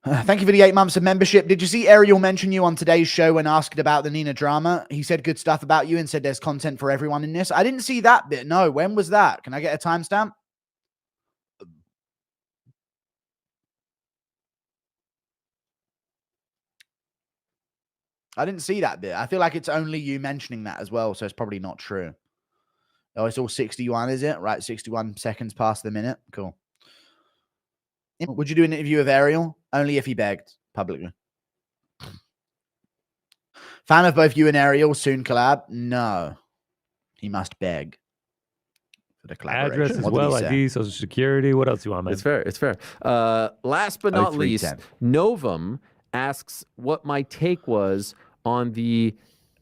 Thank you for the 8 months of membership. Did you see Ariel mention you on today's show when asked about the Nina drama? He said good stuff about you and said there's content for everyone in this. I didn't see that bit. No, when was that? Can I get a timestamp? I didn't see that bit. I feel like it's only you mentioning that as well, so it's probably not true. Oh, it's all 61, is it? Right, 61 seconds past the minute. Cool. Would you do an interview with Ariel? Only if he begged publicly. Fan of both you and Ariel, soon collab? No. He must beg for the collaboration. Address as well, ID, social security. What else do you want, man? It's fair. It's fair. Last but not least, Novum asks what my take was on the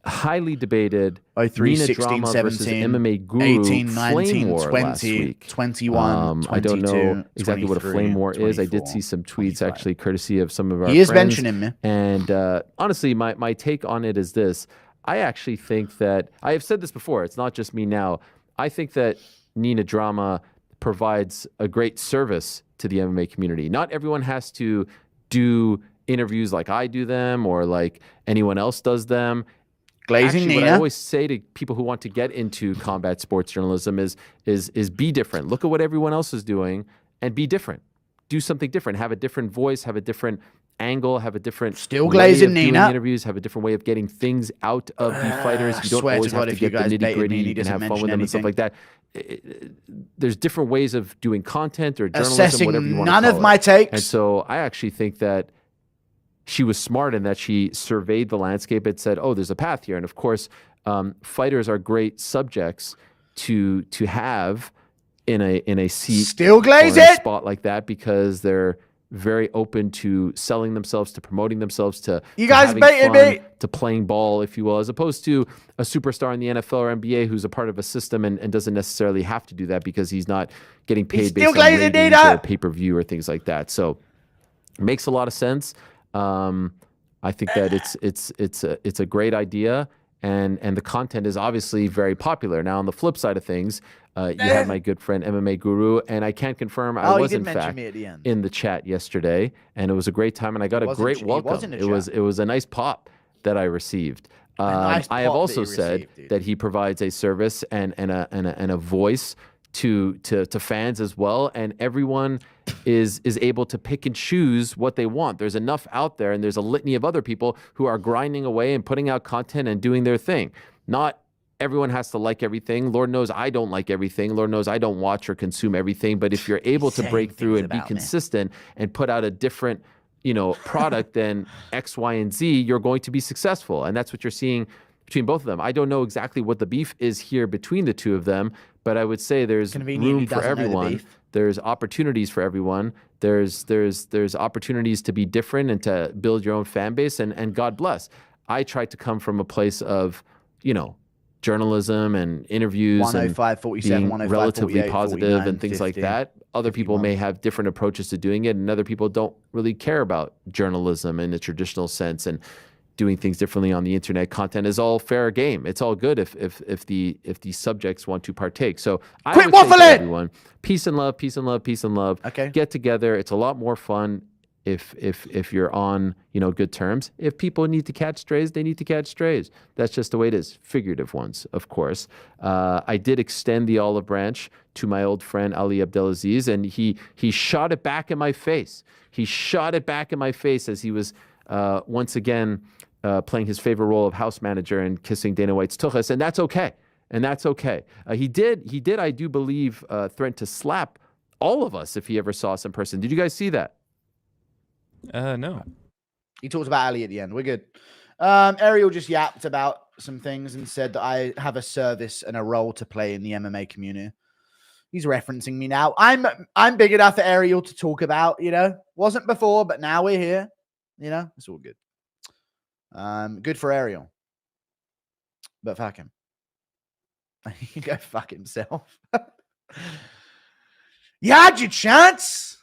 highly debated 03, Nina 16, drama 17, versus MMA Guru 18, 19, Flame War 20, last week. 21, 22, I don't know exactly what a Flame War is. I did see some tweets actually courtesy of some of our friends. He is mentioning me. And honestly, my take on it is this. I actually think that, I have said this before, it's not just me now. I think that Nina drama provides a great service to the MMA community. Not everyone has to do interviews like I do them or like anyone else does them. Glazing Actually, Nina. what I always say to people who want to get into combat sports journalism is be different. Look at what everyone else is doing and be different. Do something different. Have a different voice. Have a different angle. Have a different still glazing Nina. Interviews. Have a different way of getting things out of the fighters. You don't always have to get the nitty gritty. You can have fun with them and stuff like that. There's different ways of doing content or journalism, assessing whatever you want to call none of my takes. And so I actually think that she was smart in that she surveyed the landscape and said, oh, there's a path here. And of course, fighters are great subjects to have in a seat still glaze or in a it spot like that because they're very open to selling themselves, to promoting themselves, to you guys baited me, to playing ball, if you will, as opposed to a superstar in the NFL or NBA who's a part of a system and doesn't necessarily have to do that because he's not getting paid based on ratings or pay-per-view or things like that. So it makes a lot of sense. I think that it's a great idea, and the content is obviously very popular. Now, on the flip side of things, you had my good friend MMA Guru, and I can confirm I was in fact in the chat yesterday, and it was a great time, and I got a great welcome. It was a nice pop that I received. I have also said that he provides a service and a voice to fans as well, and everyone is able to pick and choose what they want. There's enough out there, and there's a litany of other people who are grinding away and putting out content and doing their thing. Not everyone has to like everything. Lord knows I don't like everything. Lord knows I don't watch or consume everything. But if you're able to break through and be consistent and put out a different, product than X, Y, and Z, you're going to be successful. And that's what you're seeing between both of them. I don't know exactly what the beef is here between the two of them, but I would say there's room for everyone. There's opportunities for everyone. There's opportunities to be different and to build your own fan base, and God bless. I try to come from a place of, journalism and interviews 105, 47, being 105, relatively 48, positive 49, and things 50, like that. Other people may have different approaches to doing it, and other people don't really care about journalism in the traditional sense, and doing things differently on the internet. Content is all fair game. It's all good if the subjects want to partake. So I would say to everyone, peace and love, peace and love, peace and love. Okay. Get together. It's a lot more fun if you're on good terms. If people need to catch strays, they need to catch strays. That's just the way it is. Figurative ones, of course. I did extend the olive branch to my old friend Ali Abdelaziz, and he shot it back in my face. He shot it back in my face as he was once again playing his favorite role of house manager and kissing Dana White's tuchus, and that's okay. And that's okay. He did, I do believe, threaten to slap all of us if he ever saw us in person. Did you guys see that? No. He talked about Ali at the end. We're good. Ariel just yapped about some things and said that I have a service and a role to play in the MMA community. He's referencing me now. I'm big enough for Ariel to talk about, Wasn't before, but now we're here. It's all good. Good for Ariel. But fuck him. He can go fuck himself. You had your chance.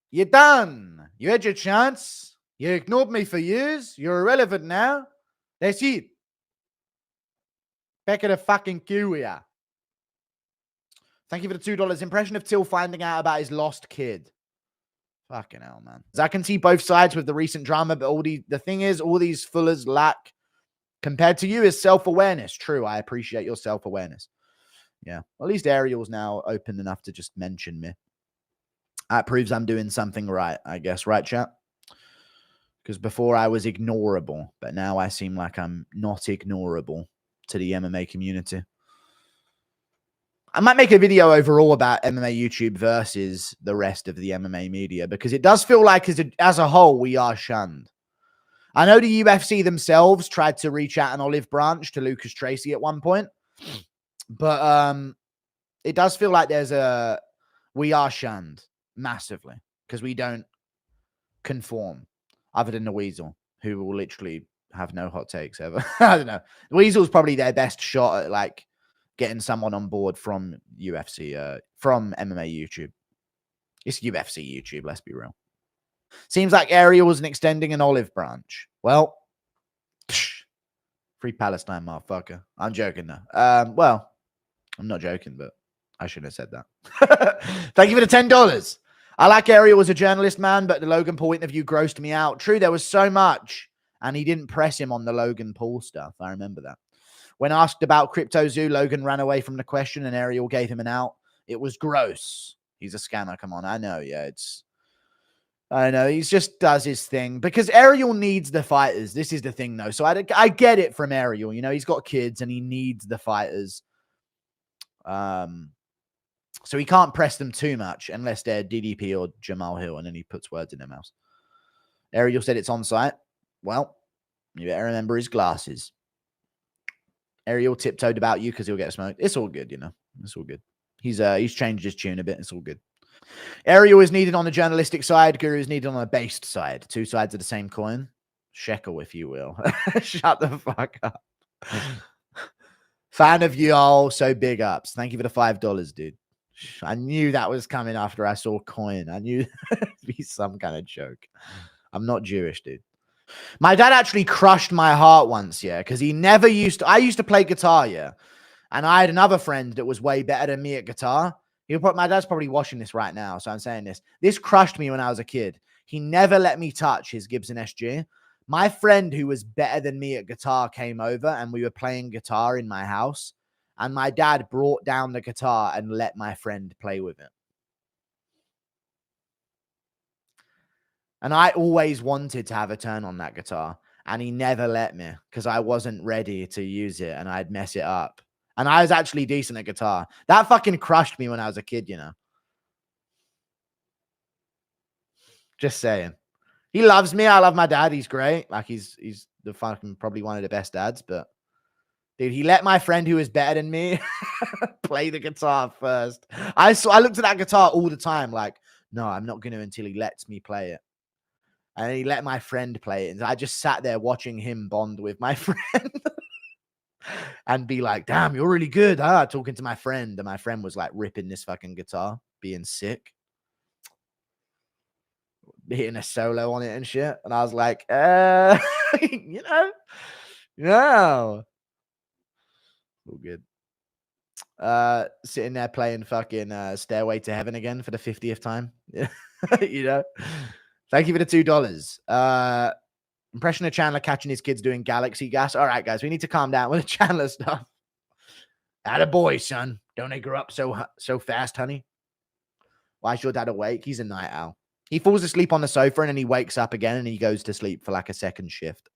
You're done. You had your chance. You ignored me for years. You're irrelevant now. That's it. Back of the fucking queue we are. Thank you for the $2. Impression of Till finding out about his lost kid. Fucking hell, man. I can see both sides with the recent drama, but the thing is, all these fullers lack compared to you is self-awareness. True, I appreciate your self-awareness. Yeah, well, at least Ariel's now open enough to just mention me. That proves I'm doing something right, I guess, right, chat? Because before I was ignorable, but now I seem like I'm not ignorable to the MMA community. I might make a video overall about MMA YouTube versus the rest of the MMA media, because it does feel like as a whole, we are shunned. I know the UFC themselves tried to reach out an olive branch to Lucas Tracy at one point, but it does feel like we are shunned massively because we don't conform, other than the Weasel, who will literally have no hot takes ever. I don't know. The Weasel's probably their best shot at like getting someone on board from UFC, from MMA YouTube. It's UFC YouTube, let's be real. Seems like Ariel wasn't extending an olive branch. Well, free Palestine, motherfucker. I'm joking though. Well, I'm not joking, but I shouldn't have said that. Thank you for the $10. I like Ariel as a journalist, man, but the Logan Paul interview grossed me out. True, there was so much, and he didn't press him on the Logan Paul stuff. I remember that. When asked about Crypto Zoo, Logan ran away from the question, and Ariel gave him an out. It was gross. He's a scammer. Come on, I know. Yeah, I know. He just does his thing because Ariel needs the fighters. This is the thing, though. So I get it from Ariel. You know, he's got kids, and he needs the fighters. So he can't press them too much unless they're DDP or Jamal Hill, and then he puts words in their mouths. Ariel said it's on site. Well, you better remember his glasses. Ariel tiptoed about you because he'll get smoked. It's all good, you know. It's all good. He's changed his tune a bit. It's all good. Ariel is needed on the journalistic side. Guru is needed on the based side. Two sides of the same coin. Shekel, if you will. Shut the fuck up. Fan of you all, so big ups. Thank you for the $5, dude. I knew that was coming after I saw coin. I knew it'd be some kind of joke. I'm not Jewish, dude. My dad actually crushed my heart once, yeah, because he never I used to play guitar, yeah, and I had another friend that was way better than me at guitar. My dad's probably watching this right now, so I'm saying this. This crushed me when I was a kid. He never let me touch his Gibson SG. My friend who was better than me at guitar came over, and we were playing guitar in my house, and my dad brought down the guitar and let my friend play with it. And I always wanted to have a turn on that guitar, and he never let me because I wasn't ready to use it, and I'd mess it up. And I was actually decent at guitar. That fucking crushed me when I was a kid, you know. Just saying. He loves me. I love my dad. He's great. Like he's the fucking probably one of the best dads, but dude, he let my friend who was better than me play the guitar first. I looked at that guitar all the time, like, no, I'm not going to until he lets me play it. And he let my friend play it. And I just sat there watching him bond with my friend and be like, damn, you're really good. Talking to my friend. And my friend was like ripping this fucking guitar, being sick, hitting a solo on it and shit. And I was like, you know, no. All good. Sitting there playing fucking Stairway to Heaven again for the 50th time. You know? Thank you for the $2. Impression of Chandler catching his kids doing galaxy gas. All right, guys, we need to calm down with the Chandler stuff. Attaboy, son. Don't they grow up so fast, honey? Why is your dad awake? He's a night owl. He falls asleep on the sofa and then he wakes up again and he goes to sleep for like a second shift.